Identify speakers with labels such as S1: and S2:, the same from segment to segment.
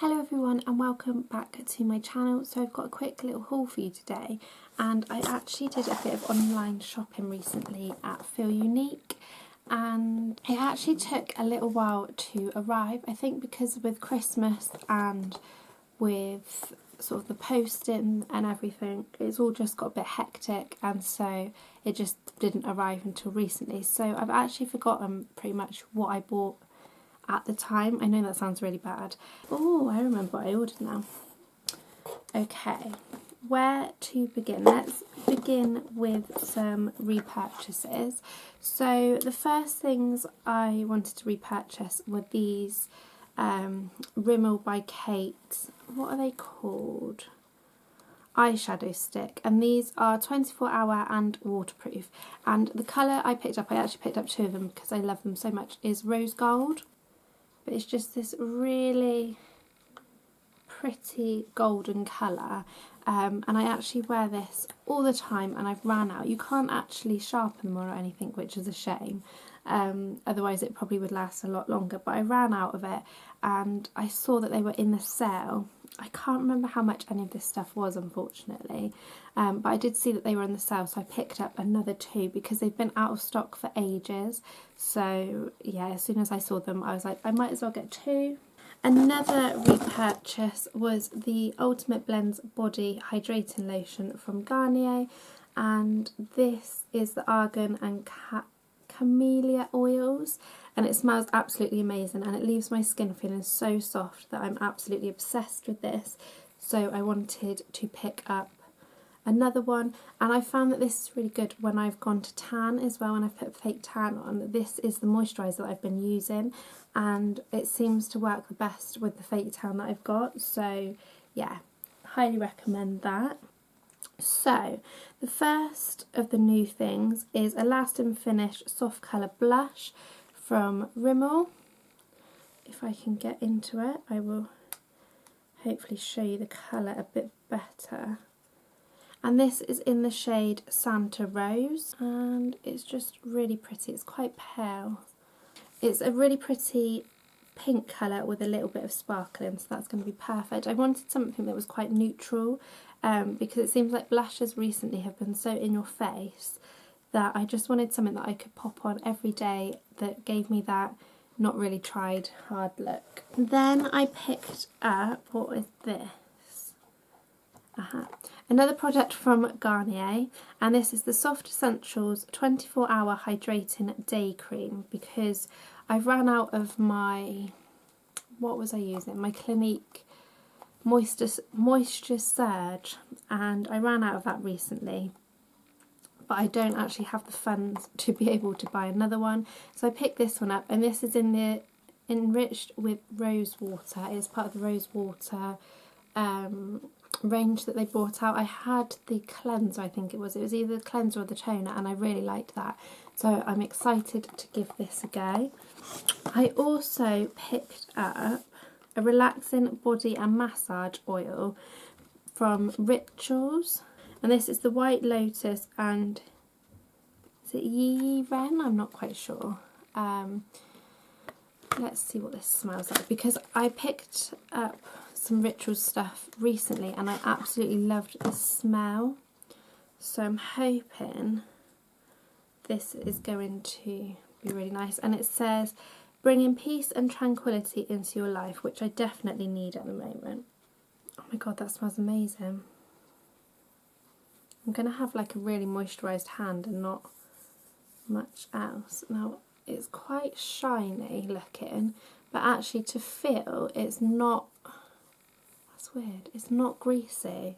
S1: Hello everyone and welcome back to my channel. So I've got a quick little haul for you today, and I actually did a bit of online shopping recently at Feel Unique, and it actually took a little while to arrive. I think because with Christmas and with sort of the posting and everything, it's all just got a bit hectic, and so it just didn't arrive until recently. So I've actually forgotten pretty much what I bought at the time. I know that sounds really bad. Oh, I remember what I ordered now. Okay, where to begin? Let's begin with some repurchases. So the first things I wanted to repurchase were these Rimmel by Kate, what are they called? Eyeshadow Stick, and these are 24-hour and waterproof. And the colour I picked up, I actually picked up two of them because I love them so much, is rose gold. But it's just this really pretty golden colour, and I actually wear this all the time, and I've ran out. You can't actually sharpen them or anything, which is a shame, otherwise it probably would last a lot longer, but I ran out of it and I saw that they were in the sale. I can't remember how much any of this stuff was, unfortunately, but I did see that they were in the sale, so I picked up another two because they've been out of stock for ages. So yeah, as soon as I saw them I was like, I might as well get two. Another repurchase was the Ultimate Blends Body Hydrating Lotion from Garnier, and this is the Argan and Camellia oils, and it smells absolutely amazing, and it leaves my skin feeling so soft that I'm absolutely obsessed with this. So I wanted to pick up another one, and I found that this is really good when I've gone to tan as well, when I've put fake tan on. This is the moisturiser that I've been using, and it seems to work the best with the fake tan that I've got, so yeah, highly recommend that. So the first of the new things is Elastin Finish Soft Colour Blush from Rimmel. If I can get into it, I will hopefully show you the colour a bit better. And this is in the shade Santa Rose, and it's just really pretty. It's quite pale. It's a really pretty pink colour with a little bit of sparkle in, so that's going to be perfect. I wanted something that was quite neutral, because it seems like blushes recently have been so in your face that I just wanted something that I could pop on every day that gave me that not really tried hard look. Then I picked up, what is this? Another product from Garnier, and this is the Soft Essentials 24-Hour Hydrating Day Cream, because I've ran out of my, what was I using? My Clinique Moisture Surge, and I ran out of that recently, but I don't actually have the funds to be able to buy another one, so I picked this one up, and this is in the enriched with rose water. It's part of the rose water range that they brought out. I had the cleanser, I think it was either the cleanser or the toner, and I really liked that, so I'm excited to give this a go. I also picked up a relaxing body and massage oil from Rituals, and this is the White Lotus and is it Yi Ren? I'm not quite sure. Let's see what this smells like, because I picked up some Rituals stuff recently and I absolutely loved the smell, so I'm hoping this is going to be really nice. And it says bringing peace and tranquility into your life, which I definitely need at the moment. Oh my god, that smells amazing. I'm going to have like a really moisturised hand and not much else. Now it's quite shiny looking, but actually to feel it's not, that's weird, it's not greasy.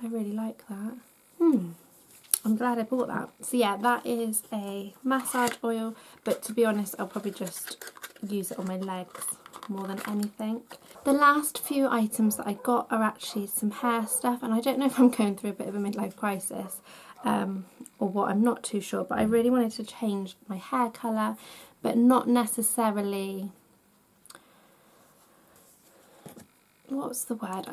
S1: I really like that. I'm glad I bought that. So yeah, that is a massage oil, but to be honest I'll probably just use it on my legs more than anything. The last few items that I got are actually some hair stuff, and I don't know if I'm going through a bit of a midlife crisis or what, I'm not too sure, but I really wanted to change my hair colour, but not necessarily, what's the word,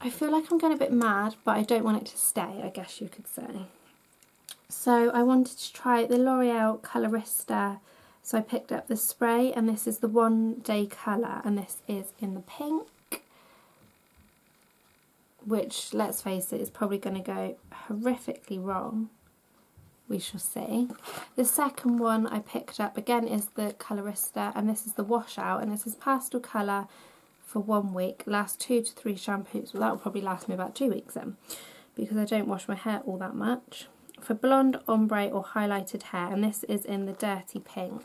S1: I feel like I'm going a bit mad, but I don't want it to stay, I guess you could say. So I wanted to try the L'Oreal Colorista So I picked up the spray, and this is the One Day colour, and this is in the pink, which, let's face it, is probably going to go horrifically wrong. We shall see. The second one I picked up again is the Colorista, and this is the washout, and this is pastel colour for 1 week, lasts 2 to 3 shampoos. Well, that will probably last me about 2 weeks then, because I don't wash my hair all that much. For blonde, ombre or highlighted hair, and this is in the dirty pink,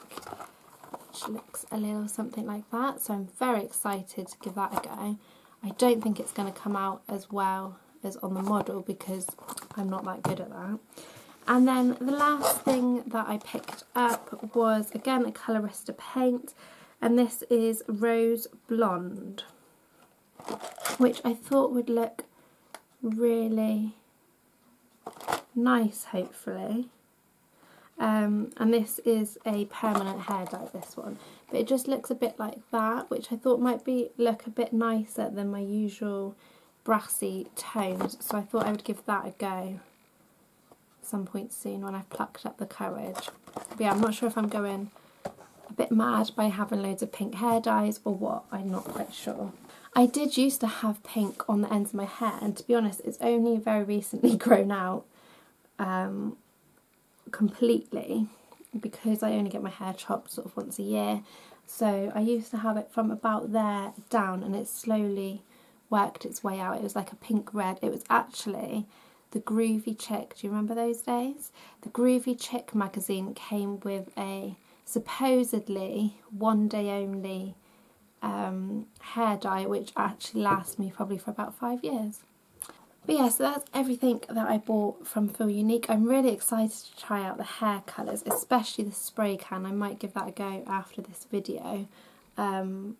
S1: which looks a little something like that, so I'm very excited to give that a go. I don't think it's going to come out as well as on the model because I'm not that good at that. And then the last thing that I picked up was again a Colorista Paint, and this is Rose Blonde, which I thought would look really nice, hopefully. And this is a permanent hair dye, this one, but it just looks a bit like that, which I thought might look a bit nicer than my usual brassy tones, so I thought I would give that a go some point soon when I've plucked up the courage. But yeah, I'm not sure if I'm going a bit mad by having loads of pink hair dyes or what, I'm not quite sure. I did used to have pink on the ends of my hair, and to be honest, it's only very recently grown out completely, because I only get my hair chopped sort of once a year. So I used to have it from about there down, and it slowly worked its way out. It was like a pink red. It was actually the Groovy Chick. Do you remember those days? The Groovy Chick magazine came with a supposedly 1 day only hair dye, which actually lasts me probably for about 5 years. But yeah, so that's everything that I bought from Feel Unique. I'm really excited to try out the hair colours, especially the spray can. I might give that a go after this video and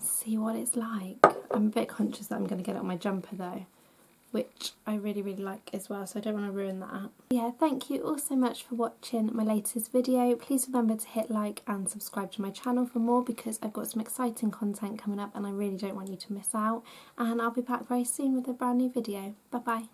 S1: see what it's like. I'm a bit conscious that I'm going to get it on my jumper though, which I really, really like as well, so I don't want to ruin that. Yeah, thank you all so much for watching my latest video. Please remember to hit like and subscribe to my channel for more, because I've got some exciting content coming up and I really don't want you to miss out. And I'll be back very soon with a brand new video. Bye bye.